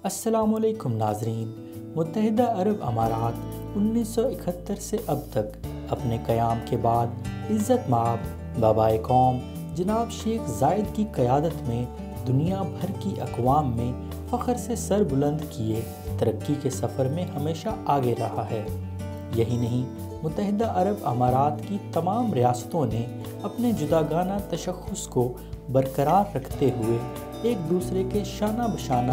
السلام علیکم ناظرین۔ متحدہ عرب امارات 1971 سے اب تک اپنے قیام کے بعد عزت مآب بابائے قوم جناب شیخ زاید کی قیادت میں دنیا بھر کی اقوام میں فخر سے سر بلند کیے ترقی کے سفر میں ہمیشہ آگے رہا ہے۔ یہی نہیں، متحدہ عرب امارات کی تمام ریاستوں نے اپنے جداگانہ تشخص کو برقرار رکھتے ہوئے ایک دوسرے کے شانہ بشانہ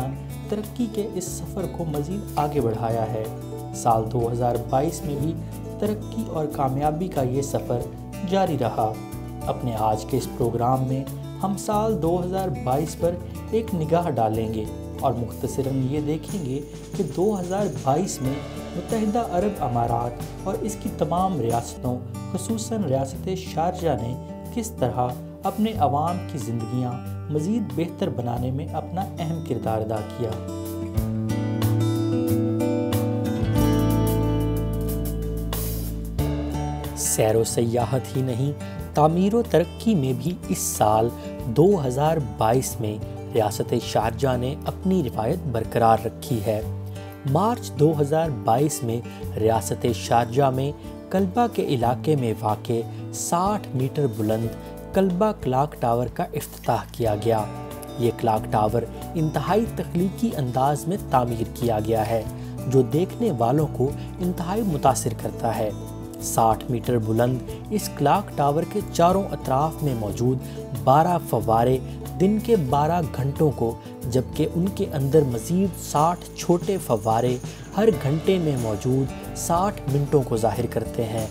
ترقی کے اس سفر کو مزید آگے بڑھایا ہے۔ سال 2022 میں بھی ترقی اور کامیابی کا یہ سفر جاری رہا۔ اپنے آج کے اس پروگرام میں ہم سال 2022 پر ایک نگاہ ڈالیں گے اور مختصراً یہ دیکھیں گے کہ 2022 میں متحدہ عرب امارات اور اس کی تمام ریاستوں خصوصاً ریاست شارجہ نے کس طرح اپنے عوام کی زندگیاں مزید بہتر بنانے میں اپنا اہم کردار ادا کیا۔ سیر و سیاحت ہی نہیں، تعمیر و ترقی میں بھی اس سال 2022 میں ریاست شارجہ نے اپنی روایت برقرار رکھی ہے۔ مارچ 2022 میں ریاست شارجہ میں کلبہ کے علاقے میں واقع 60 میٹر بلند کلبہ کلاک ٹاور کا افتتاح کیا گیا۔ یہ کلاک ٹاور انتہائی تخلیقی انداز میں تعمیر کیا گیا ہے جو دیکھنے والوں کو انتہائی متاثر کرتا ہے۔ 60 میٹر بلند اس کلاک ٹاور کے چاروں اطراف میں موجود 12 فوارے دن کے 12 گھنٹوں کو، جبکہ ان کے اندر مزید 60 چھوٹے فوارے ہر گھنٹے میں موجود 60 منٹوں کو ظاہر کرتے ہیں۔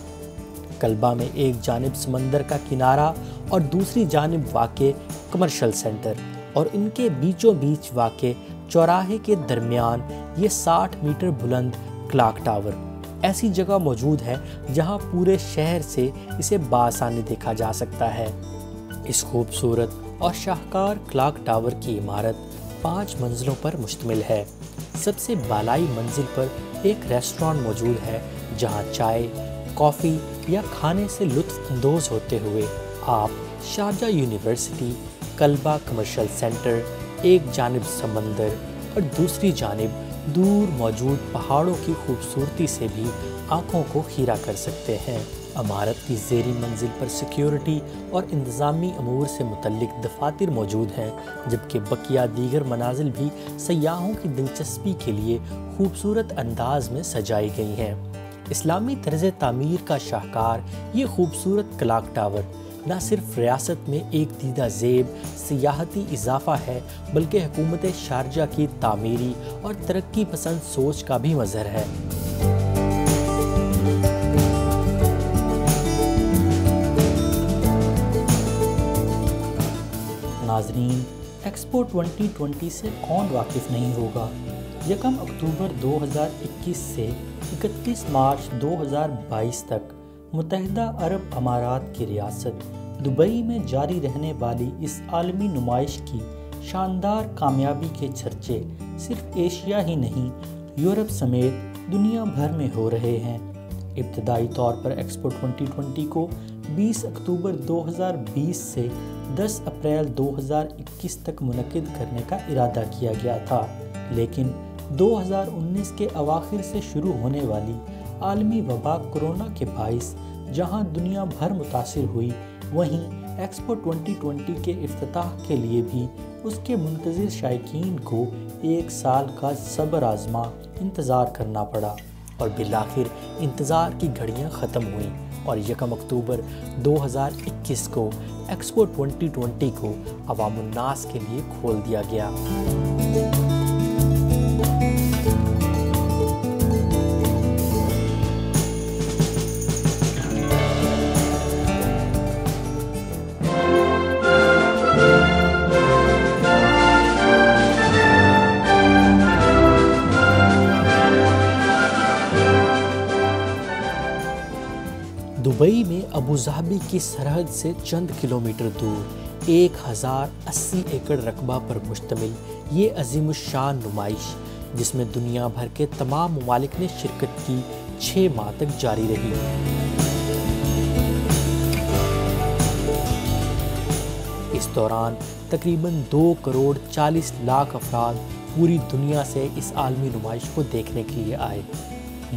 کلبہ میں ایک جانب سمندر کا کنارہ اور دوسری جانب واقع کمرشل سینٹر اور ان کے بیچوں بیچ واقع چوراہے کے درمیان یہ 60 میٹر بلند کلاک ٹاور ایسی جگہ موجود ہے جہاں پورے شہر سے اسے بآسانی دیکھا جا سکتا ہے۔ اس خوبصورت اور شاہکار کلاک ٹاور کی عمارت 5 منزلوں پر مشتمل ہے۔ سب سے بالائی منزل پر ایک ریسٹورانٹ موجود ہے جہاں چائے، کافی یا کھانے سے لطف اندوز ہوتے ہوئے آپ شارجہ یونیورسٹی، کلبہ کمرشل سینٹر، ایک جانب سمندر اور دوسری جانب دور موجود پہاڑوں کی خوبصورتی سے بھی آنکھوں کو خیرہ کر سکتے ہیں۔ عمارت کی زیریں منزل پر سیکیورٹی اور انتظامی امور سے متعلق دفاتر موجود ہیں، جبکہ بقیہ دیگر منازل بھی سیاحوں کی دلچسپی کے لیے خوبصورت انداز میں سجائی گئی ہیں۔ اسلامی طرز تعمیر کا شاہکار یہ خوبصورت کلاک ٹاور نہ صرف ریاست میں ایک دیدہ زیب سیاحتی اضافہ ہے بلکہ حکومت شارجہ کی تعمیری اور ترقی پسند سوچ کا بھی مظہر ہے۔ ناظرین، ایکسپو 2020 سے کون واقف نہیں ہوگا؟ 1 اکتوبر 2021 سے 31 مارچ 2022 تک متحدہ عرب امارات کی ریاست دبئی میں جاری رہنے والی اس عالمی نمائش کی شاندار کامیابی کے چرچے صرف ایشیا ہی نہیں، یورپ سمیت دنیا بھر میں ہو رہے ہیں۔ ابتدائی طور پر ایکسپو 2020 کو 20 اکتوبر 2020 سے 10 اپریل 2021 تک منعقد کرنے کا ارادہ کیا گیا تھا، لیکن 2019 کے اواخر سے شروع ہونے والی عالمی وبا کورونا کے باعث جہاں دنیا بھر متاثر ہوئی، وہیں ایکسپو 2020 کے افتتاح کے لیے بھی اس کے منتظر شائقین کو 1 سال کا صبر آزما انتظار کرنا پڑا اور بالآخر انتظار کی گھڑیاں ختم ہوئیں اور 1 اکتوبر 2021 کو ایکسپو 2020 کو عوام الناس کے لیے کھول دیا گیا۔ دبئی میں ابوظہبی کی سرحد سے چند کلومیٹر دور 1080 ایکڑ رقبہ پر مشتمل یہ عظیم الشان نمائش، جس میں دنیا بھر کے تمام ممالک نے شرکت کی، 6 ماہ تک جاری رہی۔ اس دوران تقریباً 2 کروڑ 40 لاکھ افراد پوری دنیا سے اس عالمی نمائش کو دیکھنے کے لیے آئے۔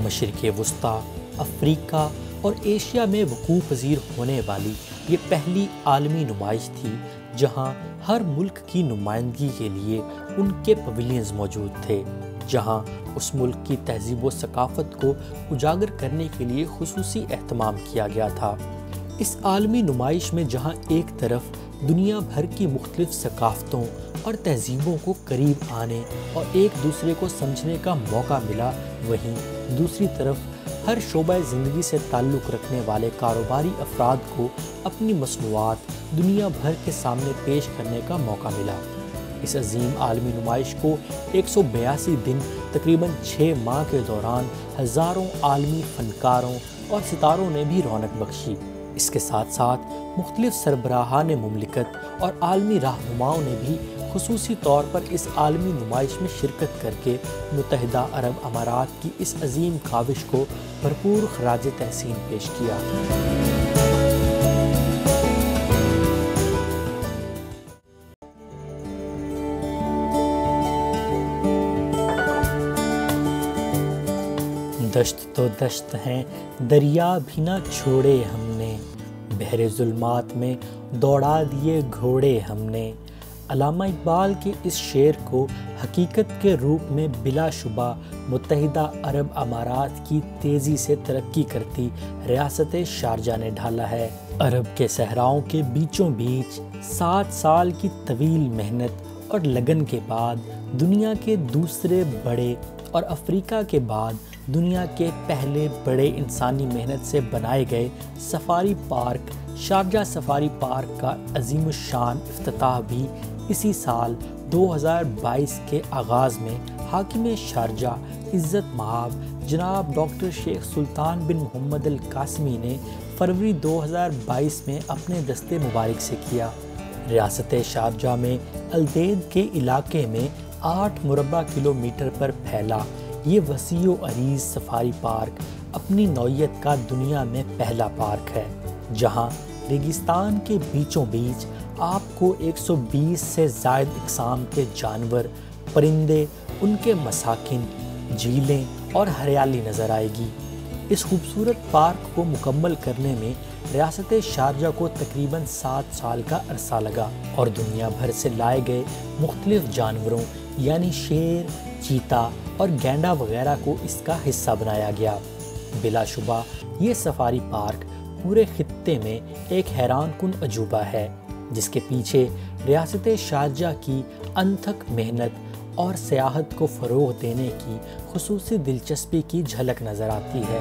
مشرق وسطیٰ، افریقہ اور ایشیا میں وقوع پذیر ہونے والی یہ پہلی عالمی نمائش تھی جہاں ہر ملک کی نمائندگی کے لیے ان کے پویلینز موجود تھے، جہاں اس ملک کی تہذیب و ثقافت کو اجاگر کرنے کے لیے خصوصی اہتمام کیا گیا تھا۔ اس عالمی نمائش میں جہاں ایک طرف دنیا بھر کی مختلف ثقافتوں اور تہذیبوں کو قریب آنے اور ایک دوسرے کو سمجھنے کا موقع ملا، وہیں دوسری طرف ہر شعبہ زندگی سے تعلق رکھنے والے کاروباری افراد کو اپنی مصنوعات دنیا بھر کے سامنے پیش کرنے کا موقع ملا۔ اس عظیم عالمی نمائش کو 182 دن تقریباً 6 ماہ کے دوران ہزاروں عالمی فنکاروں اور ستاروں نے بھی رونق بخشی۔ اس کے ساتھ ساتھ مختلف سربراہان مملکت اور عالمی رہنماؤں نے بھی خصوصی طور پر اس عالمی نمائش میں شرکت کر کے متحدہ عرب امارات کی اس عظیم کاوش کو بھرپور خراج تحسین پیش کیا۔ دشت تو دشت ہیں دریا بھی نہ چھوڑے ہم نے، بحر ظلمات میں دوڑا دیے گھوڑے ہم نے۔ علامہ اقبال کے اس شعر کو حقیقت کے روپ میں بلا شبہ متحدہ عرب امارات کی تیزی سے ترقی کرتی ریاست شارجہ نے ڈھالا ہے۔ عرب کے صحراؤں کے بیچوں بیچ 7 سال کی طویل محنت اور لگن کے بعد دنیا کے دوسرے بڑے اور افریقہ کے بعد دنیا کے پہلے بڑے انسانی محنت سے بنائے گئے safari park Sharjah safari park کا عظیم الشان افتتاح بھی اسی سال 2022 کے آغاز میں حاکم شارجہ عزت مآب جناب ڈاکٹر شیخ سلطان بن محمد القاسمی نے فروری 2022 میں اپنے دستے مبارک سے کیا۔ ریاست شارجہ میں الدید کے علاقے میں 8 مربع کلومیٹر پر پھیلا یہ وسیع و عریض سفاری پارک اپنی نوعیت کا دنیا میں پہلا پارک ہے، جہاں ریگستان کے بیچوں بیچ آپ کو 120 سے زائد اقسام کے جانور، پرندے، ان کے مساکن، جھیلیں اور ہریالی نظر آئے گی۔ اس خوبصورت پارک کو مکمل کرنے میں ریاست شارجہ کو تقریباً 7 سال کا عرصہ لگا اور دنیا بھر سے لائے گئے مختلف جانوروں یعنی شیر، چیتا اور گینڈا وغیرہ کو اس کا حصہ بنایا گیا۔ بلا شبہ یہ سفاری پارک پورے خطے میں ایک حیران کن عجوبہ ہے، جس کے پیچھے ریاست شارجہ کی انتھک محنت اور سیاحت کو فروغ دینے کی خصوصی دلچسپی کی جھلک نظر آتی ہے۔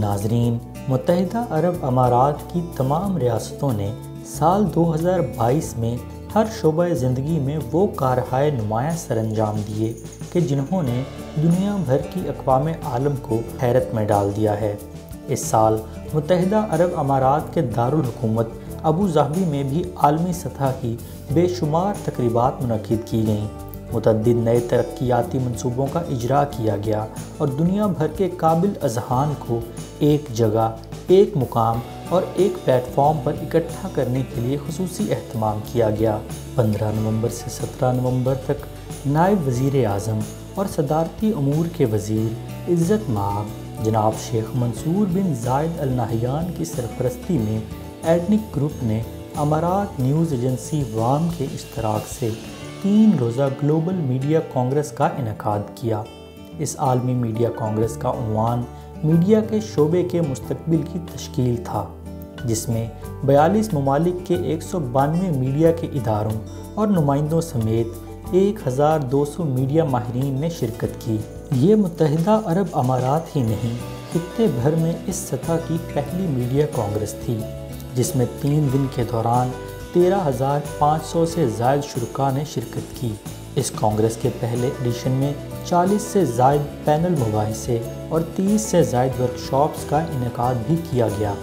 ناظرین، متحدہ عرب امارات کی تمام ریاستوں نے سال 2022 میں ہر شعبہ زندگی میں وہ کارہائے نمایاں سر انجام دیے کہ جنہوں نے دنیا بھر کی اقوام عالم کو حیرت میں ڈال دیا ہے۔ اس سال متحدہ عرب امارات کے دارالحکومت ابوظہبی میں بھی عالمی سطح کی بے شمار تقریبات منعقد کی گئیں، متعدد نئے ترقیاتی منصوبوں کا اجرا کیا گیا اور دنیا بھر کے قابل اذہان کو ایک جگہ، ایک مقام اور ایک پلیٹ فارم پر اکٹھا کرنے کے لیے خصوصی اہتمام کیا گیا۔ 15 نومبر سے 17 نومبر تک نائب وزیر اعظم اور صدارتی امور کے وزیر عزت مآب جناب شیخ منصور بن زاید ال نہیان کی سرپرستی میں ایڈنک گروپ نے امارات نیوز ایجنسی وام کے اشتراک سے 3 روزہ گلوبل میڈیا کانگریس کا انعقاد کیا۔ اس عالمی میڈیا کانگریس کا عنوان میڈیا کے شعبے کے مستقبل کی تشکیل تھا، جس میں 42 ممالک کے 192 میڈیا کے اداروں اور نمائندوں سمیت 1200 میڈیا ماہرین نے شرکت کی۔ یہ متحدہ عرب امارات ہی نہیں، خطے بھر میں اس سطح کی پہلی میڈیا کانگریس تھی، جس میں 3 دن کے دوران 13,500 سے زائد شرکاء نے شرکت کی۔ اس کانگریس کے پہلے ایڈیشن میں 40 سے زائد پینل مباحثے اور 30 سے زائد ورکشاپس کا انعقاد بھی کیا گیا۔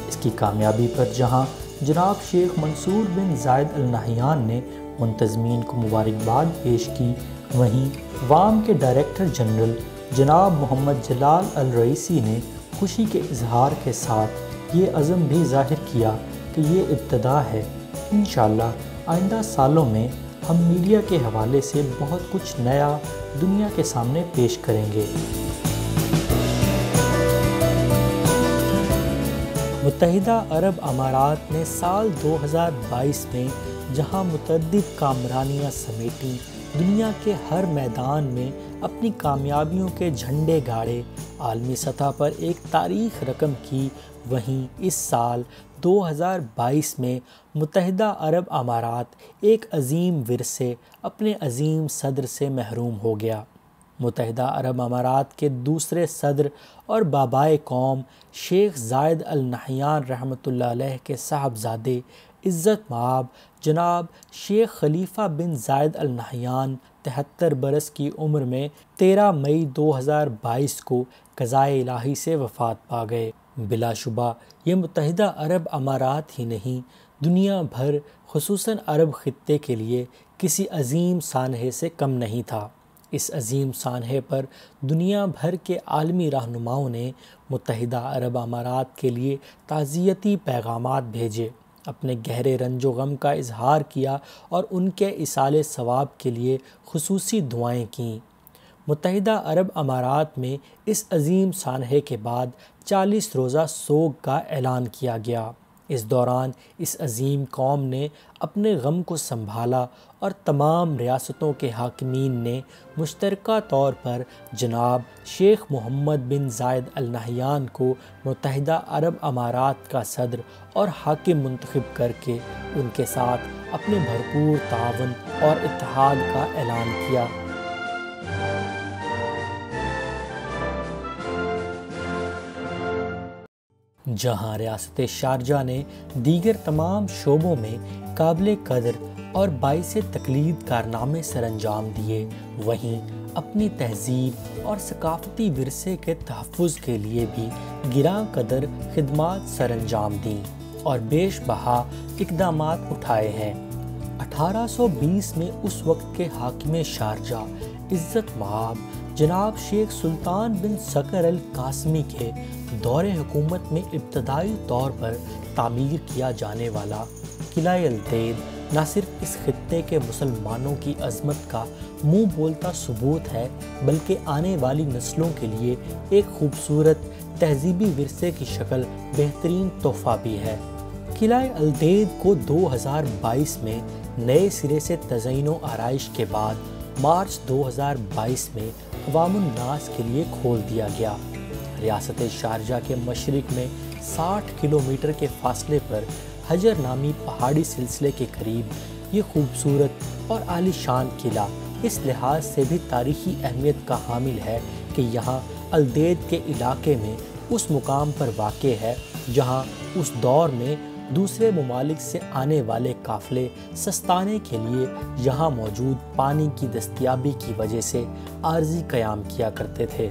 اس کی کامیابی پر جہاں جناب شیخ منصور بن زاید ال نہیان نے منتظمین کو مبارکباد پیش کی، وہیں وام کے ڈائریکٹر جنرل جناب محمد جلال الرئیسی نے خوشی کے اظہار کے ساتھ یہ عزم بھی ظاہر کیا کہ یہ ابتدا ہے، انشاءاللہ آئندہ سالوں میں ہم میڈیا کے حوالے سے بہت کچھ نیا دنیا کے سامنے پیش کریں گے۔ متحدہ عرب امارات نے سال 2022 میں جہاں متعدد کامرانیاں سمیٹیں، دنیا کے ہر میدان میں اپنی کامیابیوں کے جھنڈے گاڑے، عالمی سطح پر ایک تاریخ رقم کی، وہیں اس سال 2022 میں متحدہ عرب امارات ایک عظیم ورثے، اپنے عظیم صدر سے محروم ہو گیا۔ متحدہ عرب امارات کے دوسرے صدر اور بابائے قوم شیخ زاید ال نہیان رحمۃ اللہ علیہ کے صاحبزادے عزت مآب جناب شیخ خلیفہ بن زاید ال نہیان 73 برس کی عمر میں 13 مئی 2022 کو قضائے الہی سے وفات پا گئے۔ بلا شبہ یہ متحدہ عرب امارات ہی نہیں، دنیا بھر خصوصاً عرب خطے کے لیے کسی عظیم سانحے سے کم نہیں تھا۔ اس عظیم سانحے پر دنیا بھر کے عالمی رہنماؤں نے متحدہ عرب امارات کے لیے تعزیتی پیغامات بھیجے، اپنے گہرے رنج و غم کا اظہار کیا اور ان کے ایصال ثواب کے لیے خصوصی دعائیں کیں۔ متحدہ عرب امارات میں اس عظیم سانحے کے بعد 40 روزہ سوگ کا اعلان کیا گیا۔ اس دوران اس عظیم قوم نے اپنے غم کو سنبھالا اور تمام ریاستوں کے حاکمین نے مشترکہ طور پر جناب شیخ محمد بن زاید ال نہیان کو متحدہ عرب امارات کا صدر اور حاکم منتخب کر کے ان کے ساتھ اپنے بھرپور تعاون اور اتحاد کا اعلان کیا۔ جہاں ریاست شارجہ نے دیگر تمام شعبوں میں قابل قدر اور باعث تقلید کارنامے سر انجام دیے، وہیں اپنی تہذیب اور ثقافتی ورثے کے تحفظ کے لیے بھی گراں قدر خدمات سر انجام دیں اور بیش بہا اقدامات اٹھائے ہیں۔ 1820 میں اس وقت کے حاکم شارجہ عزت مآب جناب شیخ سلطان بن سکر القاسمی کے دور حکومت میں ابتدائی طور پر تعمیر کیا جانے والا قلعہ الدید نہ صرف اس خطے کے مسلمانوں کی عظمت کا منہ بولتا ثبوت ہے، بلکہ آنے والی نسلوں کے لیے ایک خوبصورت تہذیبی ورثے کی شکل بہترین تحفہ بھی ہے۔ قلعہ الدید کو 2022 میں نئے سرے سے تزئین و آرائش کے بعد مارچ 2022 میں عوام الناس کے لیے کھول دیا گیا۔ ریاست شارجہ کے مشرق میں 60 کلومیٹر کے فاصلے پر حجر نامی پہاڑی سلسلے کے قریب یہ خوبصورت اور عالی شان قلعہ اس لحاظ سے بھی تاریخی اہمیت کا حامل ہے کہ یہاں الدید کے علاقے میں اس مقام پر واقع ہے جہاں اس دور میں دوسرے ممالک سے آنے والے قافلے سستانے کے لیے یہاں موجود پانی کی دستیابی کی وجہ سے عارضی قیام کیا کرتے تھے۔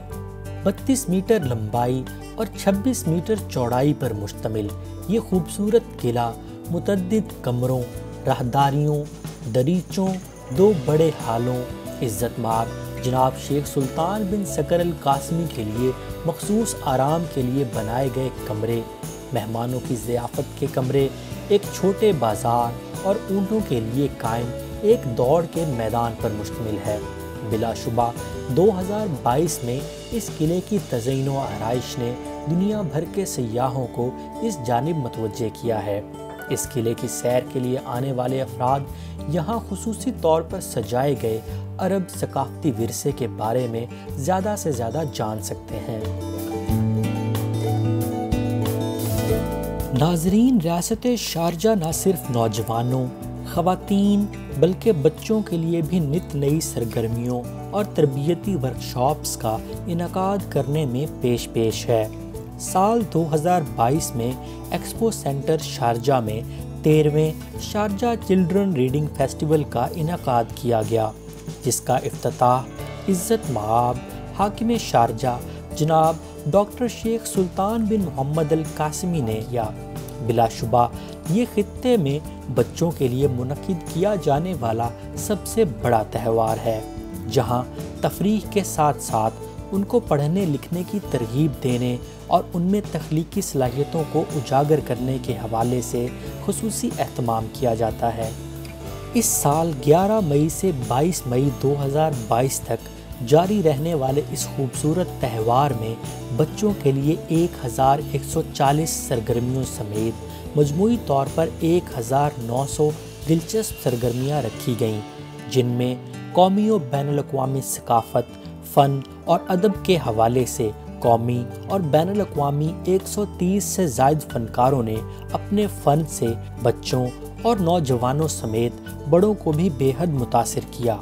32 میٹر لمبائی اور 26 میٹر چوڑائی پر مشتمل یہ خوبصورت قلعہ متعدد کمروں، راہداریوں، دریچوں، 2 بڑے ہالوں، عزت مآب جناب شیخ سلطان بن سکر القاسمی کے لیے مخصوص آرام کے لیے بنائے گئے کمرے، مہمانوں کی ضیافت کے کمرے، ایک چھوٹے بازار اور اونٹوں کے لیے قائم ایک دوڑ کے میدان پر مشتمل ہے۔ بلا شبہ 2022 میں اس قلعے کی تزئین و آرائش نے دنیا بھر کے سیاحوں کو اس جانب متوجہ کیا ہے۔ اس قلعے کی سیر کے لیے آنے والے افراد یہاں خصوصی طور پر سجائے گئے عرب ثقافتی ورثے کے بارے میں زیادہ سے زیادہ جان سکتے ہیں۔ ناظرین، ریاست شارجہ نہ صرف نوجوانوں، خواتین بلکہ بچوں کے لیے بھی نت نئی سرگرمیوں اور تربیتی ورکشاپس کا انعقاد کرنے میں پیش ہے۔ سال 2022 میں ایکسپو سینٹر شارجہ میں 13ویں شارجہ چلڈرن ریڈنگ فیسٹیول کا انعقاد کیا گیا، جس کا افتتاح عزت مآب حاکم شارجہ جناب ڈاکٹر شیخ سلطان بن محمد القاسمی نے کیا۔ بلا شبہ یہ خطے میں بچوں کے لیے منعقد کیا جانے والا سب سے بڑا تہوار ہے، جہاں تفریح کے ساتھ ساتھ ان کو پڑھنے لکھنے کی ترغیب دینے اور ان میں تخلیقی صلاحیتوں کو اجاگر کرنے کے حوالے سے خصوصی اہتمام کیا جاتا ہے۔ اس سال 11 مئی سے 22 مئی 2022 تک جاری رہنے والے اس خوبصورت تہوار میں بچوں کے لیے 1140 سرگرمیوں سمیت مجموعی طور پر 1900 دلچسپ سرگرمیاں رکھی گئیں، جن میں قومی و بین الاقوامی ثقافت، فن اور ادب کے حوالے سے قومی اور بین الاقوامی 130 سے زائد فنکاروں نے اپنے فن سے بچوں اور نوجوانوں سمیت بڑوں کو بھی بے حد متاثر کیا۔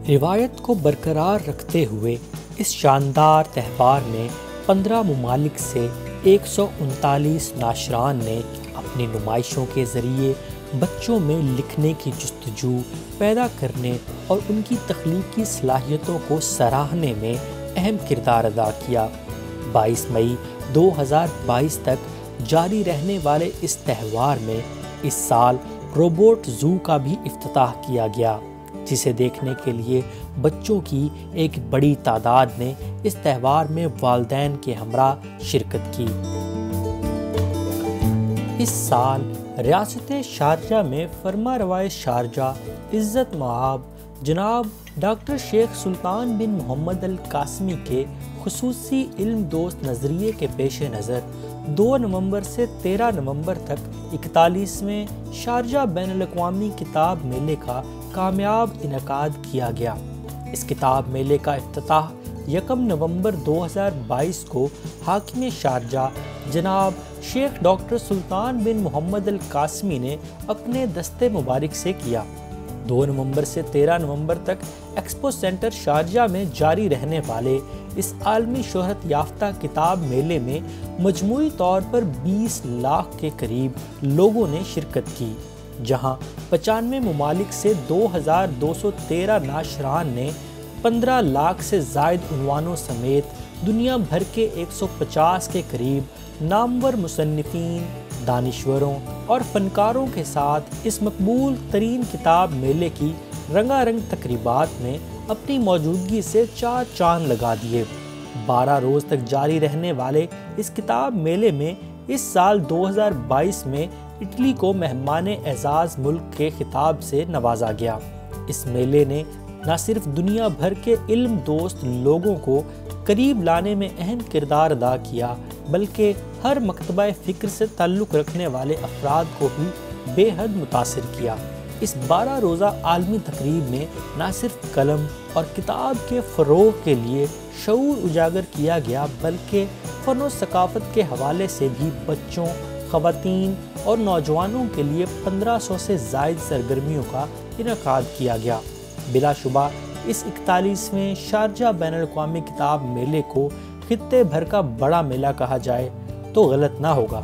روایت کو برقرار رکھتے ہوئے اس شاندار تہوار میں 15 ممالک سے 139 ناشران نے اپنی نمائشوں کے ذریعے بچوں میں لکھنے کی جستجو پیدا کرنے اور ان کی تخلیقی صلاحیتوں کو سراہنے میں اہم کردار ادا کیا۔ 22 مئی 2022 تک جاری رہنے والے اس تہوار میں اس سال روبوٹ زو کا بھی افتتاح کیا گیا، جسے دیکھنے کے لیے بچوں کی ایک بڑی تعداد نے اس تہوار میں والدین کے ہمراہ شرکت کی۔ اس سال ریاست شارجہ میں فرما روائے شارجہ عزت مآب جناب ڈاکٹر شیخ سلطان بن محمد القاسمی کے خصوصی علم دوست نظریے کے پیش نظر 2 نومبر سے 13 نومبر تک 41ویں شارجہ بین الاقوامی کتاب میلے کا کامیاب انعقاد کیا گیا۔ اس کتاب میلے کا افتتاح 1 نومبر 2022 کو حاکم شارجہ جناب شیخ ڈاکٹر سلطان بن محمد القاسمی نے اپنے دست مبارک سے کیا۔ 2 نومبر سے 13 نومبر تک ایکسپو سینٹر شارجہ میں جاری رہنے والے اس عالمی شہرت یافتہ کتاب میلے میں مجموعی طور پر 20 لاکھ کے قریب لوگوں نے شرکت کی، جہاں 95 ممالک سے 2213 ناشران نے 15 لاکھ سے زائد عنوانوں سمیت دنیا بھر کے 150 کے قریب نامور مصنفین، دانشوروں اور فنکاروں کے ساتھ اس مقبول ترین کتاب میلے کی رنگا رنگ تقریبات میں اپنی موجودگی سے 4 چاند لگا دیے۔ 12 روز تک جاری رہنے والے اس کتاب میلے میں اس سال 2022 میں اٹلی کو مہمان اعزاز ملک کے خطاب سے نوازا گیا۔ اس میلے نے نہ صرف دنیا بھر کے علم دوست لوگوں کو قریب لانے میں اہم کردار ادا کیا، بلکہ ہر مکتبہ فکر سے تعلق رکھنے والے افراد کو بھی بے حد متاثر کیا۔ اس 12 روزہ عالمی تقریب میں نہ صرف قلم اور کتاب کے فروغ کے لیے شعور اجاگر کیا گیا، بلکہ فن و ثقافت کے حوالے سے بھی بچوں، خواتین اور نوجوانوں کے لیے 1500 سے زائد سرگرمیوں کا انعقاد کیا گیا۔ بلا شبہ اس 41ویں شارجہ بین الاقوامی کتاب میلے کو خطے بھر کا بڑا میلہ کہا جائے تو غلط نہ ہوگا۔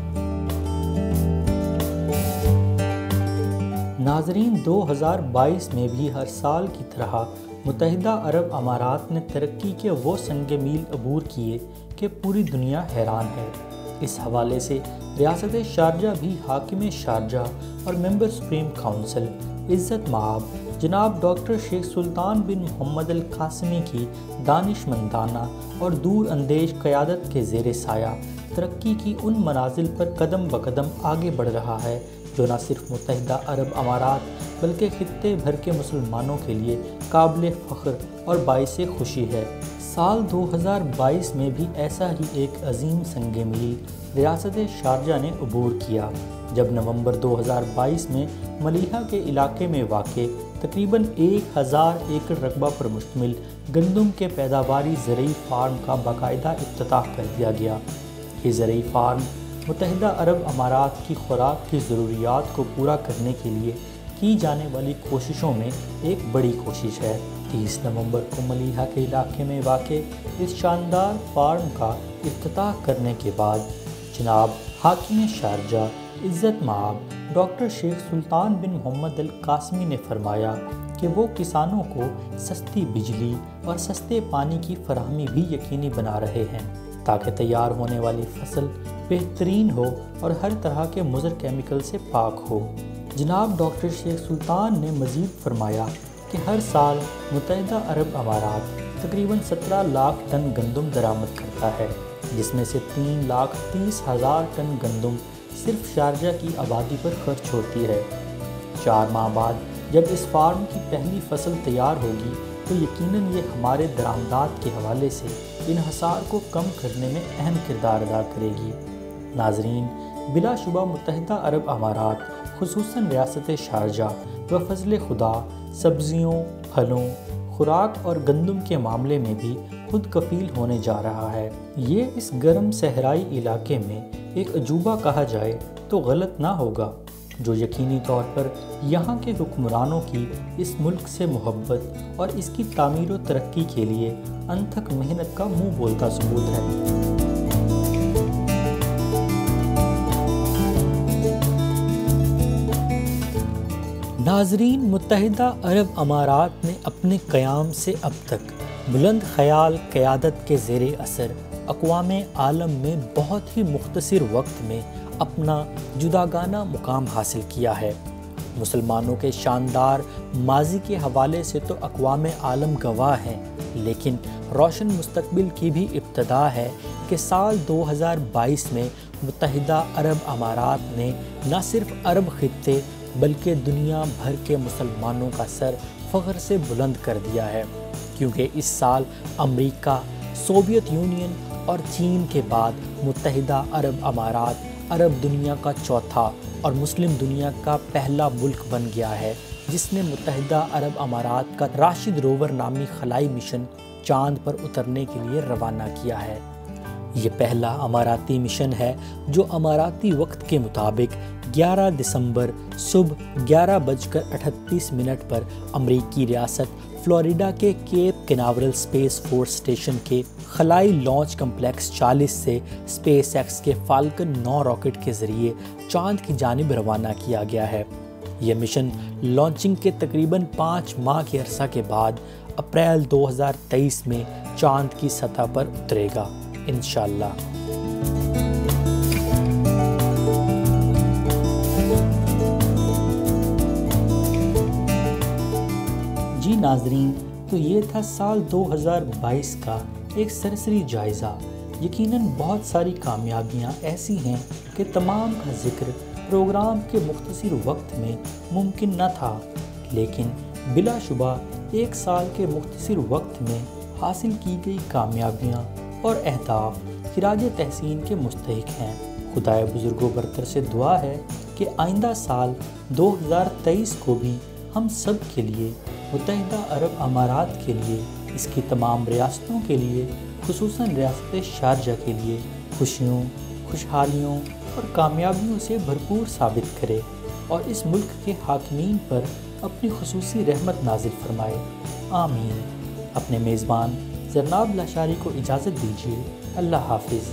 ناظرین، 2022 میں بھی ہر سال کی طرح متحدہ عرب امارات نے ترقی کے وہ سنگ میل عبور کیے کہ پوری دنیا حیران ہے۔ اس حوالے سے ریاست شارجہ بھی حاکم شارجہ اور ممبر سپریم کونسل عزت مآب جناب ڈاکٹر شیخ سلطان بن محمد القاسمی کی دانش مندانہ اور دور اندیش قیادت کے زیر سایہ ترقی کی ان منازل پر قدم بقدم آگے بڑھ رہا ہے جو نہ صرف متحدہ عرب امارات بلکہ خطے بھر کے مسلمانوں کے لیے قابل فخر اور باعث خوشی ہے۔ سال 2022 میں بھی ایسا ہی ایک عظیم سنگ میل ریاست شارجہ نے عبور کیا، جب نومبر 2022 میں ملیحہ کے علاقے میں واقع تقریباً 1000 ایکڑ رقبہ پر مشتمل گندم کے پیداواری زرعی فارم کا باقاعدہ افتتاح کر دیا گیا۔ یہ زرعی فارم متحدہ عرب امارات کی خوراک کی ضروریات کو پورا کرنے کے لیے کی جانے والی کوششوں میں ایک بڑی کوشش ہے۔ 30 نومبر کو ملیحہ کے علاقے میں واقع اس شاندار فارم کا افتتاح کرنے کے بعد جناب حاکم شارجہ عزت مآب ڈاکٹر شیخ سلطان بن محمد القاسمی نے فرمایا کہ وہ کسانوں کو سستی بجلی اور سستے پانی کی فراہمی بھی یقینی بنا رہے ہیں تاکہ تیار ہونے والی فصل بہترین ہو اور ہر طرح کے مضر کیمیکل سے پاک ہو۔ جناب ڈاکٹر شیخ سلطان نے مزید فرمایا کہ ہر سال متحدہ عرب امارات تقریباً 17 لاکھ ٹن گندم درآمد کرتا ہے، جس میں سے 3,30,000 ٹن گندم صرف شارجہ کی آبادی پر خرچ ہوتی ہے۔ 4 ماہ بعد جب اس فارم کی پہلی فصل تیار ہوگی تو یقیناً یہ ہمارے درآمدات کے حوالے سے انحصار کو کم کرنے میں اہم کردار ادا کرے گی۔ ناظرین، بلا شبہ متحدہ عرب امارات خصوصاً ریاست شارجہ و فضل خدا سبزیوں، پھلوں، خوراک اور گندم کے معاملے میں بھی خود کفیل ہونے جا رہا ہے۔ یہ اس گرم صحرائی علاقے میں ایک عجوبہ کہا جائے تو غلط نہ ہوگا، جو یقینی طور پر یہاں کے حکمرانوں کی اس ملک سے محبت اور اس کی تعمیر و ترقی کے لیے انتھک محنت کا منہ بولتا ثبوت ہے۔ ناظرین، متحدہ عرب امارات نے اپنے قیام سے اب تک بلند خیال قیادت کے زیر اثر اقوام عالم میں بہت ہی مختصر وقت میں اپنا جداگانہ مقام حاصل کیا ہے۔ مسلمانوں کے شاندار ماضی کے حوالے سے تو اقوام عالم گواہ ہیں، لیکن روشن مستقبل کی بھی ابتدا ہے کہ سال 2022 میں متحدہ عرب امارات نے نہ صرف عرب خطے بلکہ دنیا بھر کے مسلمانوں کا سر فخر سے بلند کر دیا ہے، کیونکہ اس سال امریکہ، سوویت یونین اور چین کے بعد متحدہ عرب امارات عرب دنیا کا چوتھا اور مسلم دنیا کا پہلا ملک بن گیا ہے جس نے متحدہ عرب امارات کا راشد روور نامی خلائی مشن چاند پر اترنے کے لیے روانہ کیا ہے۔ یہ پہلا اماراتی مشن ہے جو اماراتی وقت کے مطابق 11 دسمبر صبح 11:38 پر امریکی ریاست فلوریڈا کے Cape Canaveral space force station کے خلائی لانچ کمپلیکس 40 سے اسپیس ایکس کے فالکن 9 راکٹ کے ذریعے چاند کی جانب روانہ کیا گیا ہے۔ یہ مشن لانچنگ کے تقریباً 5 ماہ کے عرصہ کے بعد اپریل 2023 میں چاند کی سطح پر اترے گا، انشاءاللہ۔ جی ناظرین، تو یہ تھا سال 2022 کا ایک سرسری جائزہ۔ یقیناً بہت ساری کامیابیاں ایسی ہیں کہ تمام کا ذکر پروگرام کے مختصر وقت میں ممکن نہ تھا، لیکن بلا شبہ ایک سال کے مختصر وقت میں حاصل کی گئی کامیابیاں اور اہداف خراج تحسین کے مستحق ہیں۔ خدائے بزرگ و برتر سے دعا ہے کہ آئندہ سال 2023 کو بھی ہم سب کے لیے، متحدہ عرب امارات کے لیے، اس کی تمام ریاستوں کے لیے، خصوصاً ریاست شارجہ کے لیے خوشیوں، خوشحالیوں اور کامیابیوں سے بھرپور ثابت کرے اور اس ملک کے حاکمین پر اپنی خصوصی رحمت نازل فرمائے، آمین۔ اپنے میزبان زرناب لاشاری کو اجازت دیجیے، اللہ حافظ۔